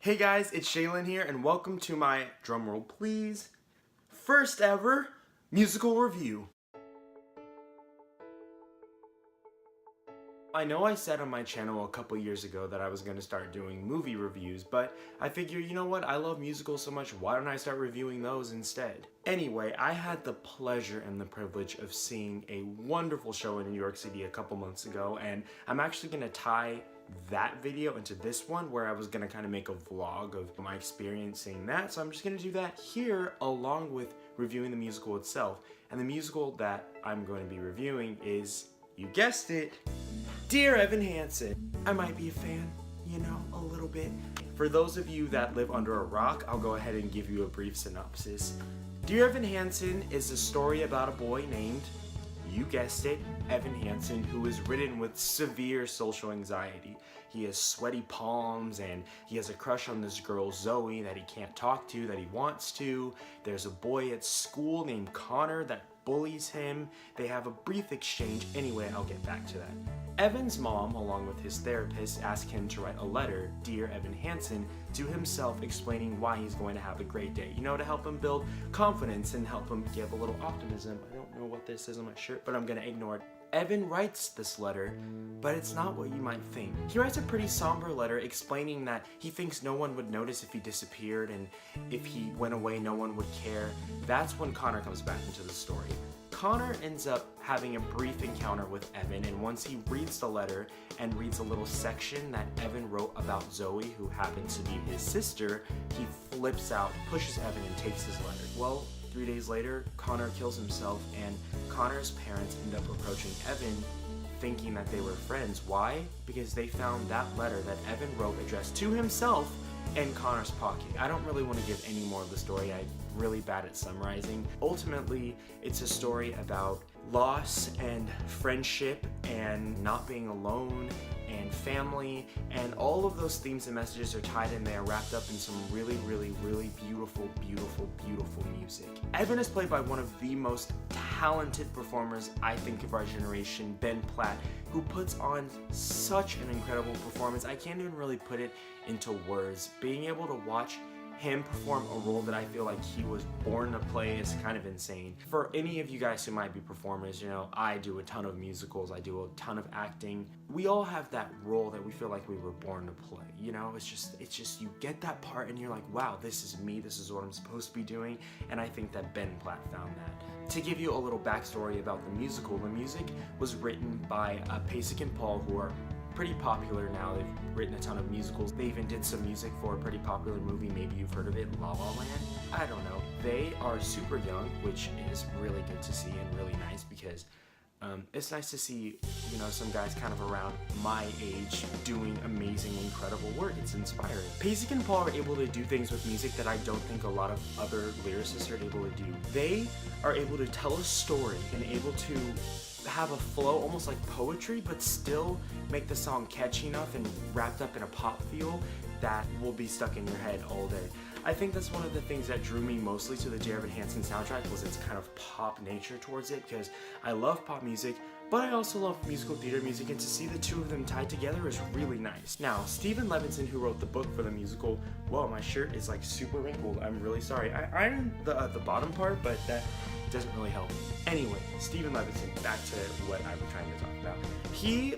Hey guys, it's Shaylin here and welcome to my, drumroll please, first ever musical review. I know I said on my channel a couple years ago that I was going to start doing movie reviews, but I figured, you know what, I love musicals so much, why don't I start reviewing those instead? Anyway, I had the pleasure and the privilege of seeing a wonderful show in New York City a couple months ago, and I'm actually going to tie that video into this one where I was going to kind of make a vlog of my experience seeing that, so I'm just going to do that here along with reviewing the musical itself. And the musical that I'm going to be reviewing is, you guessed it, Dear Evan Hansen. I might be a fan, you know, a little bit. For those of you that live under a rock, I'll go ahead and give you a brief synopsis. Dear Evan Hansen is a story about a boy named, you guessed it, Evan Hansen, who is ridden with severe social anxiety. He has sweaty palms and he has a crush on this girl Zoe that he can't talk to, that he wants to. There's a boy at school named Connor that bullies him. They have a brief exchange. Anyway, I'll get back to that. Evan's mom, along with his therapist, asked him to write a letter, Dear Evan Hansen, to himself explaining why he's going to have a great day. You know, to help him build confidence and help him give a little optimism. I don't know what this is on my shirt, but I'm gonna ignore it. Evan writes this letter, but it's not what you might think. He writes a pretty somber letter explaining that he thinks no one would notice if he disappeared, and if he went away, no one would care. That's when Connor comes back into the story. Connor ends up having a brief encounter with Evan, and once he reads the letter and reads a little section that Evan wrote about Zoe, who happens to be his sister, he flips out, pushes Evan, and takes his letter. Well, 3 days later, Connor kills himself, and Connor's parents end up approaching Evan thinking that they were friends. Why? Because they found that letter that Evan wrote addressed to himself in Connor's pocket. I don't really want to give any more of the story. I'm really bad at summarizing. Ultimately, it's a story about loss and friendship and not being alone and family, and all of those themes and messages are tied in there, wrapped up in some really beautiful music. Evan is played by one of the most talented performers I think of our generation, Ben Platt, who puts on such an incredible performance. I can't even really put it into words. Being able to watch him perform a role that I feel like he was born to play is kind of insane. For any of you guys who might be performers, you know, I do a ton of musicals, I do a ton of acting. We all have that role that we feel like we were born to play, you know? It's just you get that part and you're like, wow, this is me, this is what I'm supposed to be doing, and I think that Ben Platt found that. To give you a little backstory about the music was written by Pasek and Paul, who are pretty popular now. They've written a ton of musicals. They even did some music for a pretty popular movie, maybe you've heard of it, La La Land. I don't know. They are super young, which is really good to see and really nice because it's nice to see, you know, some guys kind of around my age doing amazing, incredible work. It's inspiring. Pasek and Paul are able to do things with music that I don't think a lot of other lyricists are able to do. They are able to tell a story and able to have a flow almost like poetry, but still make the song catchy enough and wrapped up in a pop feel that will be stuck in your head all day. I think that's one of the things that drew me mostly to the Dear Evan Hansen soundtrack, was its kind of pop nature towards it, because I love pop music, but I also love musical theater music, and to see the two of them tied together is really nice. Now, Stephen Levinson, who wrote the book for the musical, well, my shirt is like super wrinkled, I'm really sorry. I ironed the bottom part, but that doesn't really help. Anyway, Stephen Levinson, back to what I was trying to talk about. He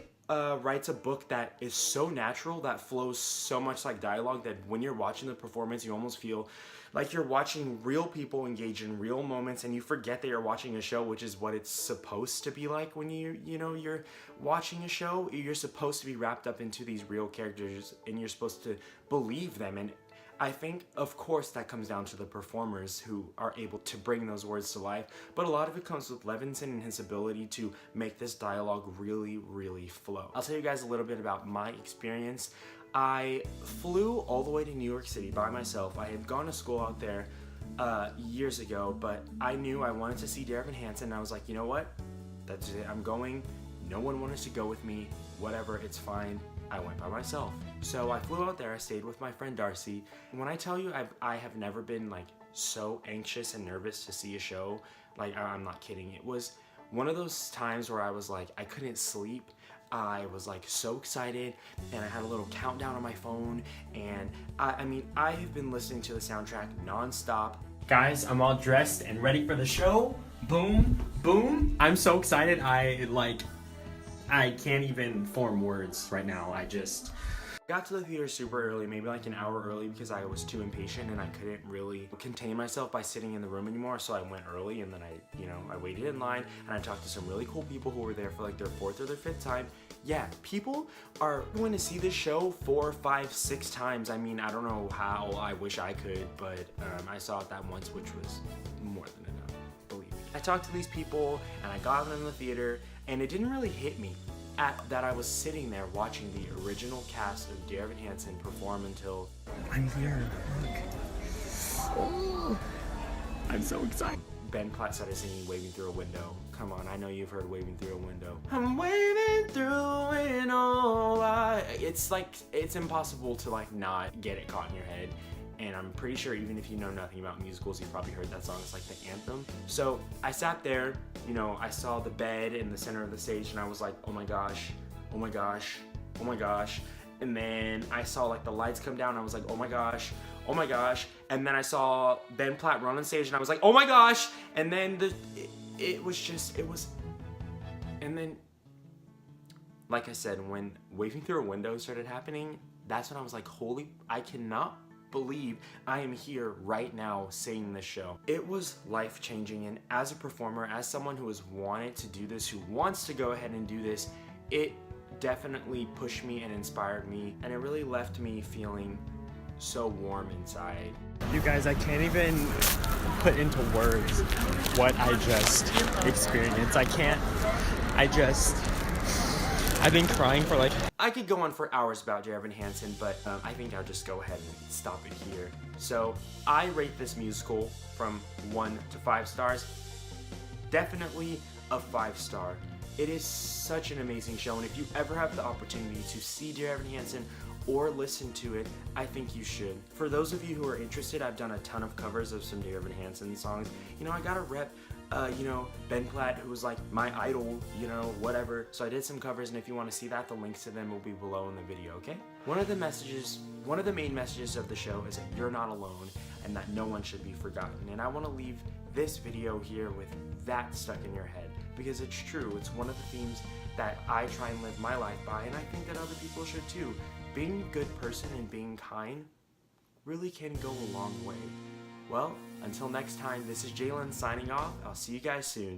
writes a book that is so natural, that flows so much like dialogue, that when you're watching the performance, you almost feel like you're watching real people engage in real moments, and you forget that you're watching a show, which is what it's supposed to be like when you're watching a show. You're supposed to be wrapped up into these real characters, and you're supposed to believe them. And I think, of course, that comes down to the performers who are able to bring those words to life, but a lot of it comes with Levinson and his ability to make this dialogue really flow. I'll tell you guys a little bit about my experience. I flew all the way to New York City by myself. I had gone to school out there years ago, but I knew I wanted to see Dear Evan Hansen, and I was like, you know what? That's it, I'm going. No one wanted to go with me. Whatever, it's fine. I went by myself. So I flew out there, I stayed with my friend Darcy. And when I tell you I have never been like so anxious and nervous to see a show, like I'm not kidding. It was one of those times where I was like, I couldn't sleep. I was like so excited, and I had a little countdown on my phone, and I mean, I have been listening to the soundtrack non-stop. Guys, I'm all dressed and ready for the show. Boom, boom. I'm so excited, I can't even form words right now. I just got to the theater super early, maybe like an hour early, because I was too impatient and I couldn't really contain myself by sitting in the room anymore. So I went early, and then I waited in line, and I talked to some really cool people who were there for like their 4th or their 5th time. Yeah, people are going to see this show 4, 5, 6 times. I mean, I don't know how, I wish I could, but I saw it that once, which was more than enough, believe me. I talked to these people, and I got them in the theater, and it didn't really hit me that I was sitting there watching the original cast of Dear Evan Hansen perform until I'm here. Look. Oh, I'm so excited. Ben Platt started singing "Waving Through a Window." Come on, I know you've heard "Waving Through a Window." I'm waving through it all. It's like, it's impossible to like not get it caught in your head. And I'm pretty sure even if you know nothing about musicals, you've probably heard that song. It's like the anthem. So I sat there, I saw the bed in the center of the stage, and I was like, oh my gosh, oh my gosh, oh my gosh. And then I saw like the lights come down, and I was like, oh my gosh, oh my gosh. And then I saw Ben Platt run on stage, and I was like, oh my gosh. And then and then, like I said, when Waving Through a Window started happening, that's when I was like, I cannot believe I am here right now saying this show. It was life-changing, and as a performer, as someone who has wanted to do this, who wants to go ahead and do this, it definitely pushed me and inspired me, and it really left me feeling so warm inside. You guys, I can't even put into words what I just experienced. I've been crying for like... I could go on for hours about Dear Evan Hansen, but I think I'll just go ahead and stop it here. So I rate this musical from 1 to 5 stars. Definitely a 5-star. It is such an amazing show, and if you ever have the opportunity to see Dear Evan Hansen or listen to it, I think you should. For those of you who are interested, I've done a ton of covers of some Dear Evan Hansen songs. I gotta rep Ben Platt, who was like my idol, whatever. So I did some covers, and if you want to see that, the links to them will be below in the video, okay? One of the main messages of the show is that you're not alone, and that no one should be forgotten. And I want to leave this video here with that stuck in your head, because it's true. It's one of the themes that I try and live my life by, and I think that other people should too. Being a good person and being kind really can go a long way. Well, until next time, this is Jalen signing off. I'll see you guys soon.